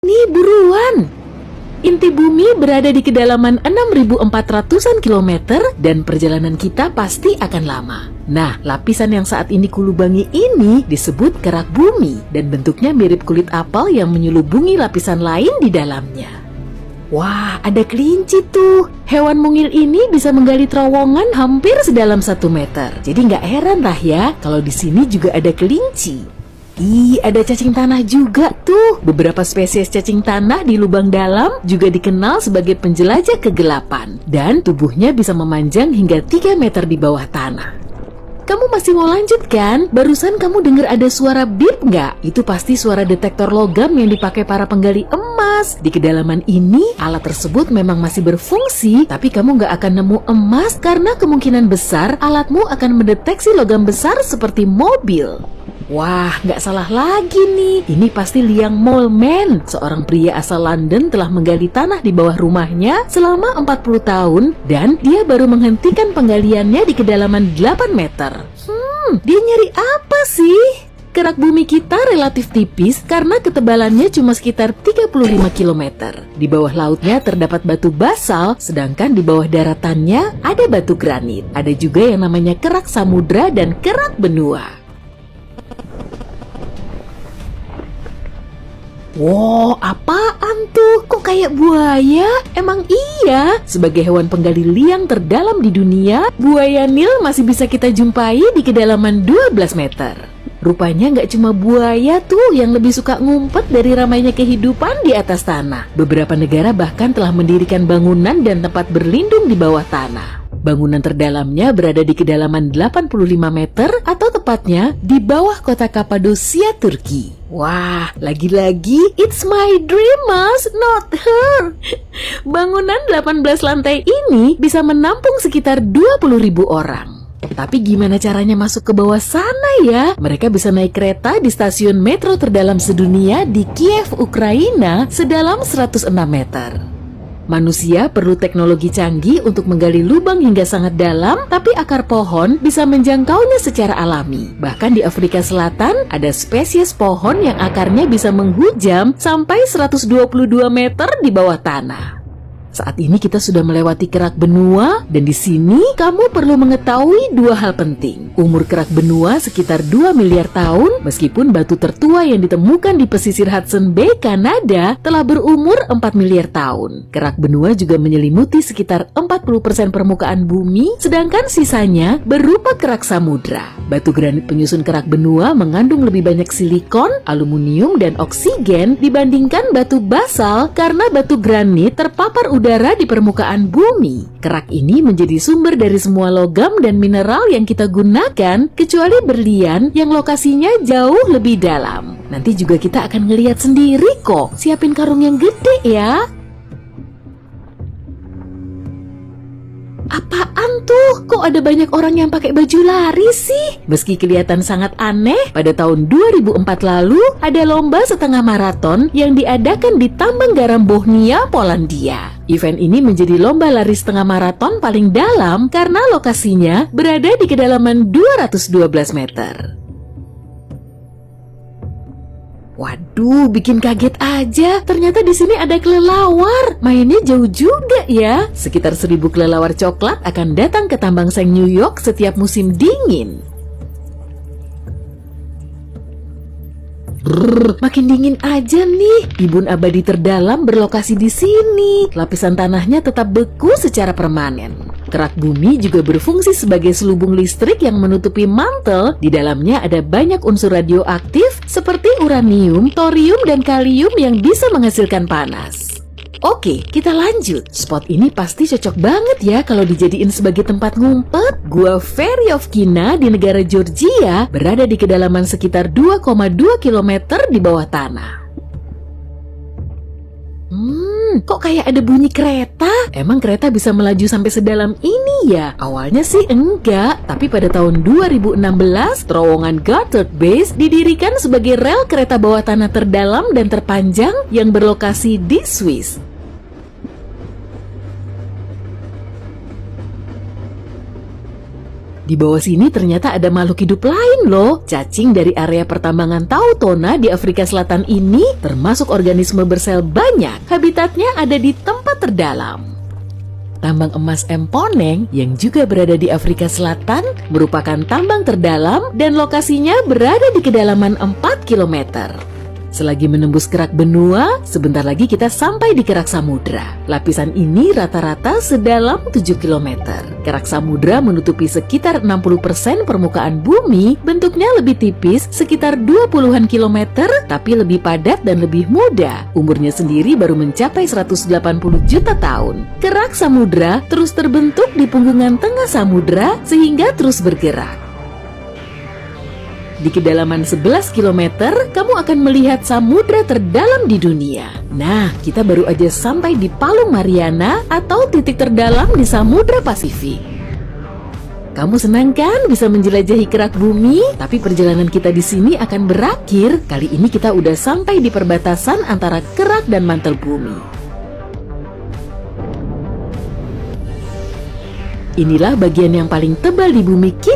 Nih buruan! Inti bumi berada di kedalaman 6.400-an kilometer dan perjalanan kita pasti akan lama. Nah, lapisan yang saat ini kulubangi ini disebut kerak bumi dan bentuknya mirip kulit apel yang menyelubungi lapisan lain di dalamnya. Wah, ada kelinci tuh. Hewan mungil ini bisa menggali terowongan hampir sedalam 1 meter. Jadi nggak heran lah ya kalau di sini juga ada kelinci. Ih, ada cacing tanah juga tuh. Beberapa spesies cacing tanah di lubang dalam juga dikenal sebagai penjelajah kegelapan. Dan tubuhnya bisa memanjang hingga 3 meter di bawah tanah. Kamu masih mau lanjut kan? Barusan kamu dengar ada suara bip nggak? Itu pasti suara detektor logam yang dipakai para penggali emas. Di kedalaman ini, alat tersebut memang masih berfungsi, tapi kamu nggak akan nemu emas karena kemungkinan besar alatmu akan mendeteksi logam besar seperti mobil. Wah, nggak salah lagi nih. Ini pasti Liang Moleman. Seorang pria asal London telah menggali tanah di bawah rumahnya selama 40 tahun dan dia baru menghentikan penggaliannya di kedalaman 8 meter. Dia nyari apa sih? Kerak bumi kita relatif tipis karena ketebalannya cuma sekitar 35 km. Di bawah lautnya terdapat batu basal, sedangkan di bawah daratannya ada batu granit. Ada juga yang namanya kerak samudra dan kerak benua. Wow, apaan tuh? Kok kayak buaya? Emang iya? Sebagai hewan penggali liang terdalam di dunia, buaya Nil masih bisa kita jumpai di kedalaman 12 meter. Rupanya nggak cuma buaya tuh yang lebih suka ngumpet dari ramainya kehidupan di atas tanah. Beberapa negara bahkan telah mendirikan bangunan dan tempat berlindung di bawah tanah. Bangunan terdalamnya berada di kedalaman 85 meter atau tepatnya di bawah kota Kapadosia, Turki. Wah, lagi-lagi it's my dream, Mas, not her. Bangunan 18 lantai ini bisa menampung sekitar 20.000 orang. Tapi gimana caranya masuk ke bawah sana ya? Mereka bisa naik kereta di stasiun metro terdalam sedunia di Kiev, Ukraina sedalam 106 meter. Manusia perlu teknologi canggih untuk menggali lubang hingga sangat dalam, tapi akar pohon bisa menjangkaunya secara alami. Bahkan di Afrika Selatan, ada spesies pohon yang akarnya bisa menghujam sampai 122 meter di bawah tanah. Saat ini kita sudah melewati kerak benua, dan di sini kamu perlu mengetahui 2 hal penting. Umur kerak benua sekitar 2 miliar tahun, meskipun batu tertua yang ditemukan di pesisir Hudson Bay, Kanada, telah berumur 4 miliar tahun. Kerak benua juga menyelimuti sekitar 40% permukaan bumi, sedangkan sisanya berupa kerak samudra. Batu granit penyusun kerak benua mengandung lebih banyak silikon, aluminium, dan oksigen dibandingkan batu basal karena batu granit terpapar udara di permukaan bumi. Kerak ini menjadi sumber dari semua logam dan mineral yang kita gunakan, kecuali berlian yang lokasinya jauh lebih dalam. Nanti juga kita akan ngelihat sendiri kok. Siapin karung yang gede ya. Apaan tuh? Kok ada banyak orang yang pakai baju lari sih? Meski kelihatan sangat aneh, pada tahun 2004 lalu ada lomba setengah maraton yang diadakan di tambang garam Bohnia, Polandia. Event ini menjadi lomba lari setengah maraton paling dalam karena lokasinya berada di kedalaman 212 meter. Waduh, bikin kaget aja. Ternyata di sini ada kelelawar. Mainnya jauh juga ya. Sekitar 1.000 kelelawar coklat akan datang ke tambang seng New York setiap musim dingin. Makin dingin aja nih. Bibun abadi terdalam berlokasi di sini. Lapisan tanahnya tetap beku secara permanen. Kerak bumi juga berfungsi sebagai selubung listrik yang menutupi mantel. Di dalamnya ada banyak unsur radioaktif seperti uranium, thorium, dan kalium yang bisa menghasilkan panas. Oke, kita lanjut. Spot ini pasti cocok banget ya kalau dijadiin sebagai tempat ngumpet. Gua Feryovkina di negara Georgia berada di kedalaman sekitar 2,2 km di bawah tanah. Kok kayak ada bunyi kereta? Emang kereta bisa melaju sampai sedalam ini ya? Awalnya sih enggak, tapi pada tahun 2016, terowongan Gotthard Base didirikan sebagai rel kereta bawah tanah terdalam dan terpanjang yang berlokasi di Swiss. Di bawah sini ternyata ada makhluk hidup lain loh. Cacing dari area pertambangan Tautona di Afrika Selatan ini termasuk organisme bersel banyak. Habitatnya ada di tempat terdalam. Tambang emas Emponeng yang juga berada di Afrika Selatan merupakan tambang terdalam dan lokasinya berada di kedalaman 4 km. Selagi menembus kerak benua, sebentar lagi kita sampai di kerak samudra. Lapisan ini rata-rata sedalam 7 km. Kerak samudra menutupi sekitar 60% permukaan bumi, bentuknya lebih tipis sekitar 20-an kilometer, tapi lebih padat dan lebih muda. Umurnya sendiri baru mencapai 180 juta tahun. Kerak samudra terus terbentuk di punggungan tengah samudra sehingga terus bergerak. Di kedalaman 11 km, kamu akan melihat samudra terdalam di dunia. Nah, kita baru aja sampai di Palung Mariana atau titik terdalam di Samudra Pasifik. Kamu senang kan bisa menjelajahi kerak bumi? Tapi perjalanan kita di sini akan berakhir. Kali ini kita udah sampai di perbatasan antara kerak dan mantel bumi. Inilah bagian yang paling tebal di bumi kita.